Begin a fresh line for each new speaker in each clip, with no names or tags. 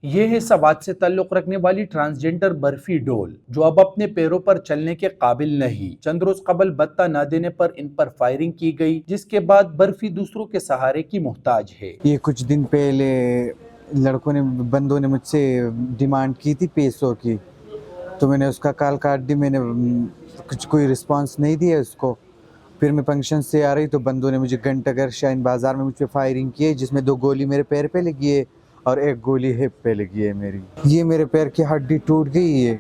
یہ ہے سوات سے تعلق رکھنے والی ٹرانسجنڈر برفی ڈول، جو اب اپنے پیروں پر چلنے کے قابل نہیں۔ چند روز قبل بتہ نہ دینے پر ان پر فائرنگ کی گئی، جس کے بعد برفی دوسروں کے سہارے کی محتاج ہے۔
یہ کچھ دن پہلے بندوں نے مجھ سے ڈیمانڈ کی تھی پیسوں کی، تو میں نے اس کا کال کاٹ دی، میں نے کوئی رسپانس نہیں دیا اس کو۔ پھر میں فنکشن سے آ رہی تو بندوں نے مجھے گھنٹہ گھر شاہین بازار میں مجھ پہ فائرنگ کی ہے، جس میں 2 گولی میرے پیر پہ لگی ہے اور 1 گولی ہپ پہ لگی ہے میری۔ یہ میرے پیر کی ہڈی ٹوٹ گئی ہے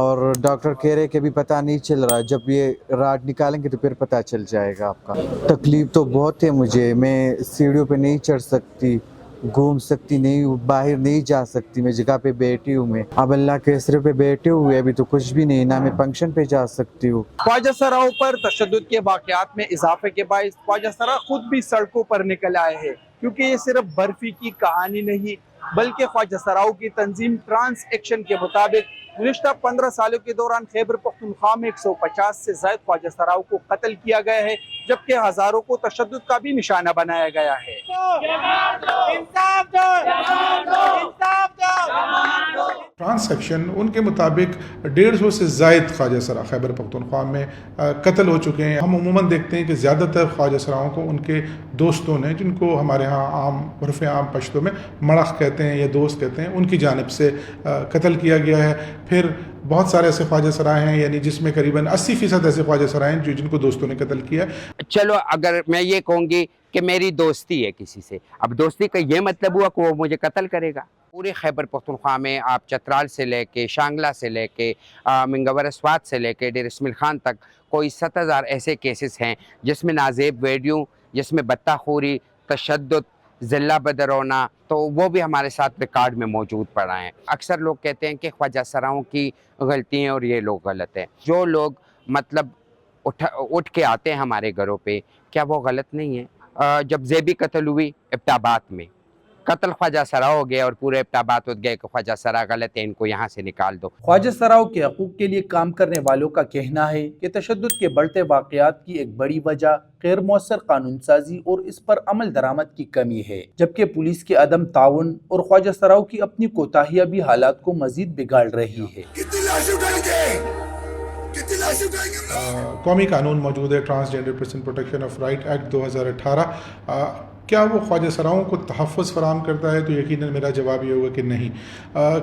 اور ڈاکٹر کہہ رہے کہ ابھی پتہ نہیں چل رہا، جب یہ راڈ نکالیں گے تو پھر پتہ چل جائے گا آپ کا۔ تکلیف تو بہت ہے مجھے، میں سیڑھیوں پہ نہیں چڑھ سکتی، گھوم سکتی نہیں، باہر نہیں جا سکتی، میں جگہ پہ بیٹھی ہوں۔ میں اب اللہ کے اسرے پہ بیٹھے ہوئے، ابھی تو کچھ بھی نہیں، نہ میں فنکشن پہ جا سکتی ہوں۔
خواجہ سراؤں پر تشدد کے واقعات میں اضافے کے باعث خواجہ سرا خود بھی سڑکوں پر نکل آئے ہیں، کیونکہ یہ صرف برفی کی کہانی نہیں بلکہ خواجہ سراؤں کی تنظیم ٹرانس ایکشن کے مطابق گزشتہ 15 سالوں کے دوران خیبر پختونخوا میں 150 سے زائد خواجہ سراؤں کو قتل کیا گیا ہے، جبکہ ہزاروں کو تشدد کا بھی نشانہ بنایا گیا ہے۔
ٹرانس ایکشن ان کے مطابق 150 سے زائد خواجہ سرا خیبر پختونخوا میں قتل ہو چکے ہیں۔ ہم عموماً دیکھتے ہیں کہ زیادہ تر خواجہ سراؤں کو ان کے دوستوں نے، جن کو ہمارے ہاں عرف عام پشتوں میں مڑخ کہتے ہیں یا دوست کہتے ہیں، ان کی جانب سے قتل کیا گیا ہے۔ پھر بہت سارے ایسے خواجہ سرائے ہیں، یعنی جس میں قریباً 80% ایسے خواجہ سرائے ہیں جن کو دوستوں نے قتل کیا ہے۔
چلو اگر میں یہ کہوں گی کہ میری دوستی ہے کسی سے، اب دوستی کا یہ مطلب ہوا کہ وہ مجھے قتل کرے گا۔ پورے خیبر پختونخوا میں آپ چترال سے لے کے شانگلہ سے لے کے منگور اسوات سے لے کے ڈیر اسماعیل خان تک کوئی 7000 ایسے کیسز ہیں جس میں نازیب ویڈیو، جس میں بتہ خوری، تشدد، ذلہ بدرونا، تو وہ بھی ہمارے ساتھ ریکارڈ میں موجود پڑا ہیں۔ اکثر لوگ کہتے ہیں کہ خواجہ سراؤں کی غلطی ہیں اور یہ لوگ غلط ہیں۔ جو لوگ مطلب اٹھ کے آتے ہیں ہمارے گھروں پہ، کیا وہ غلط نہیں ہے؟ جب زیبی قتل ہوئی ابٹاباد میں، قتل خواجہ سرا ہو گیا اور پورے ابٹاباد ہو گئے کہ خواجہ سرا غلط ہے، ان کو یہاں سے نکال دو۔
خواجہ سراؤں کے حقوق کے لیے کام کرنے والوں کا کہنا ہے کہ تشدد کے بڑھتے واقعات کی ایک بڑی وجہ غیر مؤثر قانون سازی اور اس پر عمل درآمد کی کمی ہے، جبکہ پولیس کے عدم تعاون اور خواجہ سراؤں کی اپنی کوتاہیاں بھی حالات کو مزید بگاڑ رہی ہے۔
قومی قانون موجود ہے، transgender person protection of right act 2018۔ کیا وہ خواجہ سراؤں کو تحفظ فراہم کرتا ہے؟ تو یقیناً میرا جواب یہ ہوگا کہ نہیں،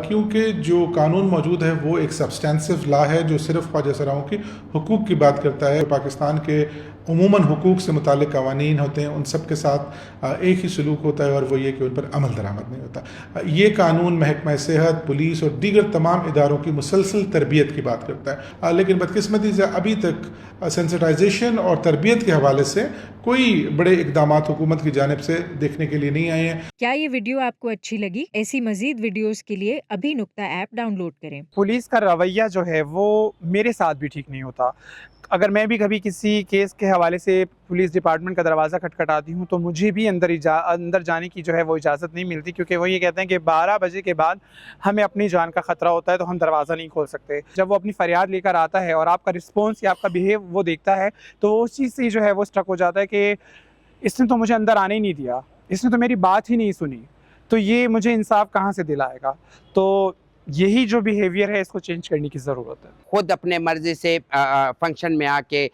کیونکہ جو قانون موجود ہے وہ ایک سبسٹینسو لا ہے جو صرف خواجہ سراؤں کی حقوق کی بات کرتا ہے۔ پاکستان کے عموماً حقوق سے متعلق قوانین ہوتے ہیں، ان سب کے ساتھ ایک ہی سلوک ہوتا ہے اور وہ یہ کہ ان پر عمل درآمد نہیں ہوتا۔ یہ قانون محکمہ صحت، پولیس اور دیگر تمام اداروں کی مسلسل تربیت کی بات کرتا ہے، لیکن بدقسمتی سے ابھی تک سینسٹائزیشن اور تربیت کے حوالے سے کوئی بڑے اقدامات حکومت کی جانب سے دیکھنے کے لیے نہیں آئے ہیں۔
کیا یہ ویڈیو آپ کو اچھی لگی؟ ایسی مزید ویڈیوز کے لیے ابھی نقطہ ایپ ڈاؤن لوڈ کریں۔
پولیس کا رویہ جو ہے وہ میرے ساتھ بھی ٹھیک نہیں ہوتا۔ اگر میں بھی کبھی کسی کیس کے حوالے سے پولیس ڈپارٹمنٹ کا دروازہ کھٹکھٹاتی ہوں تو مجھے بھی اندر جانے کی جو ہے وہ اجازت نہیں ملتی، کیونکہ وہ یہ کہتے ہیں کہ 12 بجے کے بعد ہمیں اپنی جان کا خطرہ ہوتا ہے تو ہم دروازہ نہیں کھول سکتے۔ جب وہ اپنی فریاد لے کر آتا ہے اور آپ کا رسپانس یا آپ کا بیہیو وہ دیکھتا ہے تو اس چیز سے جو ہے وہ اسٹرک ہو جاتا ہے کہ اس نے تو مجھے اندر آنے ہی نہیں دیا، اس نے تو میری بات ہی نہیں سنی، تو یہ مجھے انصاف کہاں سے دلائے گا؟ تو یہی جو بیہیویئر ہے اس کو چینج کرنے کی ضرورت ہے۔
خود اپنے مرضی سے فنکشن میں آ کے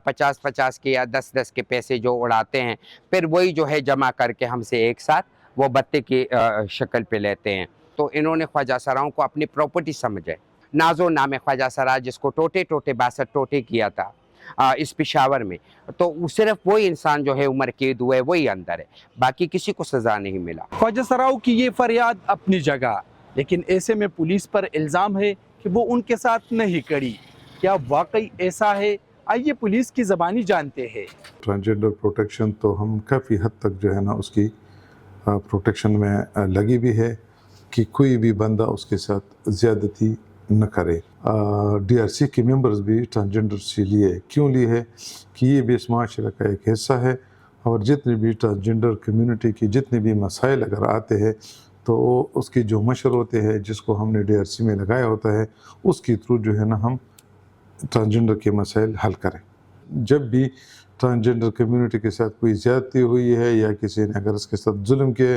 50 کے یا 10 کے پیسے جو اڑاتے ہیں، پھر وہی جو ہے جمع کر کے ہم سے ایک ساتھ وہ بتے کی شکل پہ لیتے ہیں۔ تو انہوں نے خواجہ سراؤں کو اپنی پراپرٹی سمجھے۔ نازو نام خواجہ سرا جس کو ٹوٹے 62 ٹوٹے کیا تھا اس پشاور میں، تو صرف وہی انسان جو ہے عمر قید ہوئے وہی اندر ہے، باقی کسی کو سزا نہیں ملا۔
خواجہ سراؤں کی یہ فریاد اپنی جگہ، لیکن ایسے میں پولیس پر الزام ہے کہ وہ ان کے ساتھ نہیں کڑی۔ کیا واقعی ایسا ہے؟ آئیے پولیس کی زبانی جانتے ہیں۔
ٹرانسجنڈر پروٹیکشن تو ہم کافی حد تک جو ہے نا اس کی پروٹیکشن میں لگی بھی ہے کہ کوئی بھی بندہ اس کے ساتھ زیادتی نہ کرے۔ ڈی آر سی کے ممبرز بھی ٹرانسجنڈر سے لیے کیوں لی ہے کہ یہ بھی اس معاشرے کا ایک حصہ ہے، اور جتنے بھی ٹرانسجنڈر کمیونٹی کی جتنے بھی مسائل اگر آتے ہیں تو اس کے جو مشر ہوتے ہیں جس کو ہم نے ڈی آر سی میں لگایا ہوتا ہے اس کے تھرو جو ہے نا ہم ٹرانسجنڈر کے مسائل حل کریں۔ جب بھی ٹرانسجنڈر کمیونٹی کے ساتھ کوئی زیادتی ہوئی ہے یا کسی نے اگر اس کے ساتھ ظلم کیے